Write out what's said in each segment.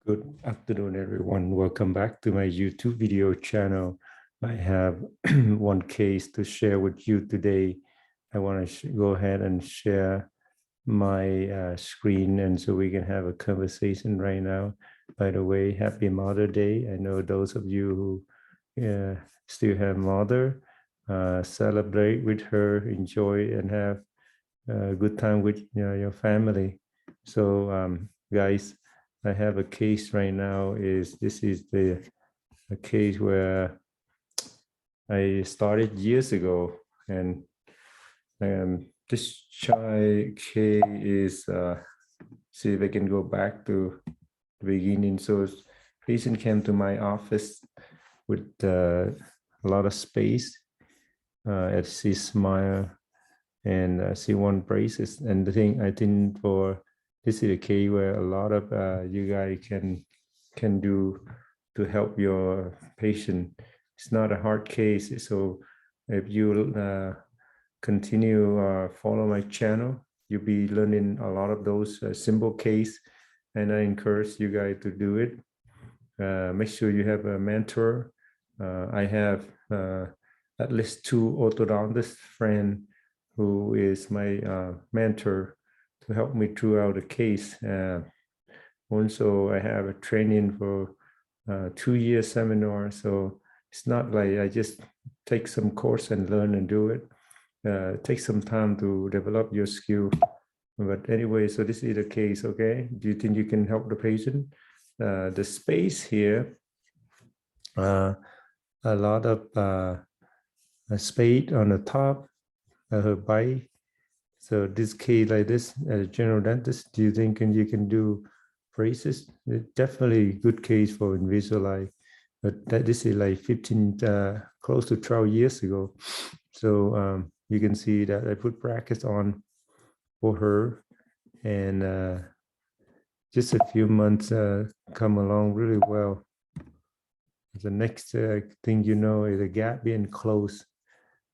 Good afternoon, everyone. Welcome back to my YouTube video channel. I have one case to share with you today. I want to go ahead and share my screen, and so we can have a conversation right now. By the way, happy Mother Day. I know those of you who still have mother, celebrate with her, enjoy, and have a good time with your family. So guys, I have a case right now. This is a case where I started years ago, and this child K is see if I can go back to the beginning. So patient came to my office with a lot of space. As she smile and she want braces. And the thing I think for this is a case where a lot of you guys can do to help your patient. It's not a hard case. So if you continue follow my channel, you'll be learning a lot of those simple case, and I encourage you guys to do it. Make sure you have a mentor. I have at least 2 orthodontist friends who is my mentor to help me throughout the case. Also, I have a training for 2-year seminar. So it's not like I just take some course and learn and do it. Take some time to develop your skill. But anyway, so this is the case, okay? Do you think you can help the patient? The space here, a lot of spade on the top, her bite. So this case like this, as a general dentist, do you think you can do braces? It's definitely a good case for Invisalign, but this is like 15, close to 12 years ago. So you can see that I put brackets on for her, and just a few months come along really well. The next thing you know is the gap being closed.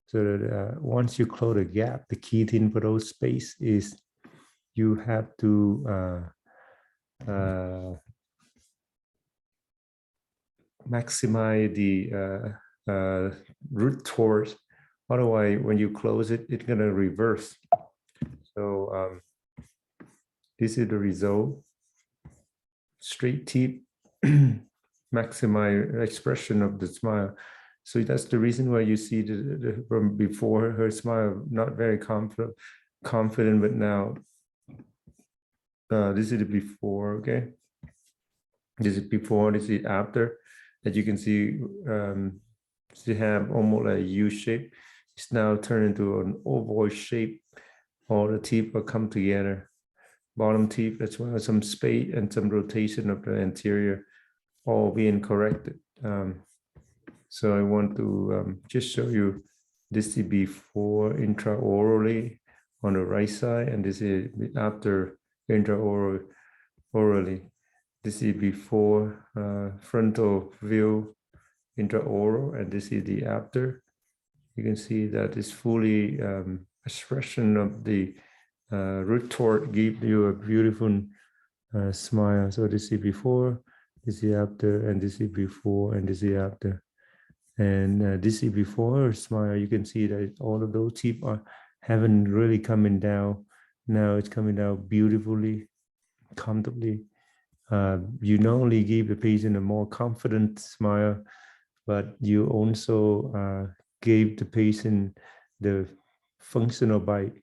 So that once you close the gap, the key thing for those space is you have to maximize the root towards. Otherwise, when you close it, it's gonna reverse. So this is the result. Straight teeth, maximize expression of the smile. So that's the reason why you see from before her smile not very confident, but now this is the before, okay? This is before, this is after. As you can see, she have almost a U shape. It's now turned into an oval shape. All the teeth will come together. Bottom teeth, as well as some space and some rotation of the anterior, all being corrected. So I want to just show you this is before intraorally on the right side, and this is after intraorally. This is before frontal view intraoral, and this is the after. You can see that it's fully expression of the root toward give you a beautiful smile. So this is before, this is after, and this is before, and this is after. And this is before smile. You can see that all of those teeth haven't really coming down. Now it's coming down beautifully, comfortably. You not only give the patient a more confident smile, but you also gave the patient the functional bite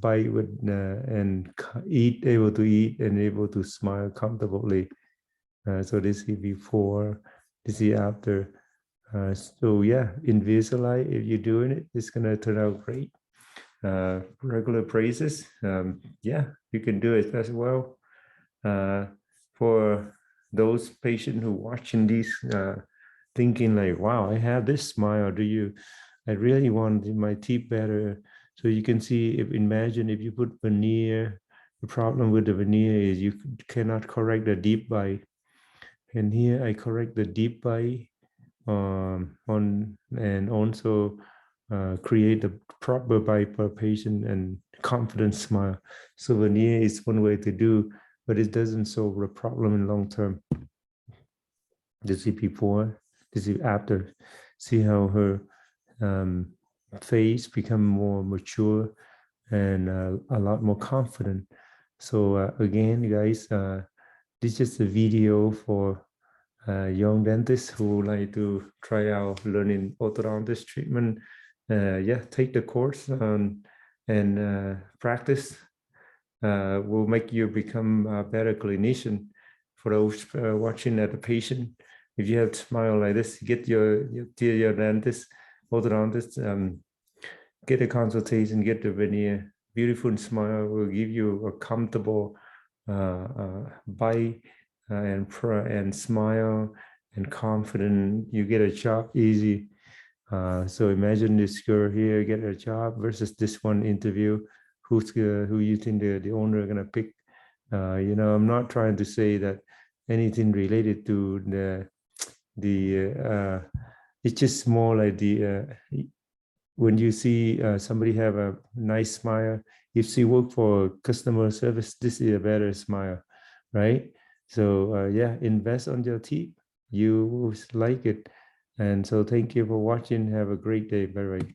with and able to eat and able to smile comfortably. So this is before, this is after. So yeah, Invisalign, if you're doing it, it's gonna turn out great. Regular braces, yeah, you can do it as well. For those patients who watching these, thinking like, wow, I have this smile. I really want my teeth better. So you can see, imagine if you put veneer, the problem with the veneer is you cannot correct the deep bite. And here I correct the deep bite and also create the proper bite per patient and confident smile. So veneer is one way to do, but it doesn't solve the problem in long term. This is before, this is after. See how her face become more mature and a lot more confident. So again, guys, this is a video for young dentists who like to try out learning orthodontist treatment. Yeah, take the course and practice. Will make you become a better clinician. For those watching at the patient, if you have smile like this, get your dentist, orthodontist, get a consultation, get the veneer. Beautiful smile will give you a comfortable bite and smile and confident. You get a job easy. So imagine this girl here get a job versus this one interview. Who you think the owner gonna pick? I'm not trying to say that anything related to the it's just more like the when you see somebody have a nice smile, if she work for customer service, this is a better smile, right? So yeah, invest on your teeth. You will like it. And so thank you for watching. Have a great day. Bye bye.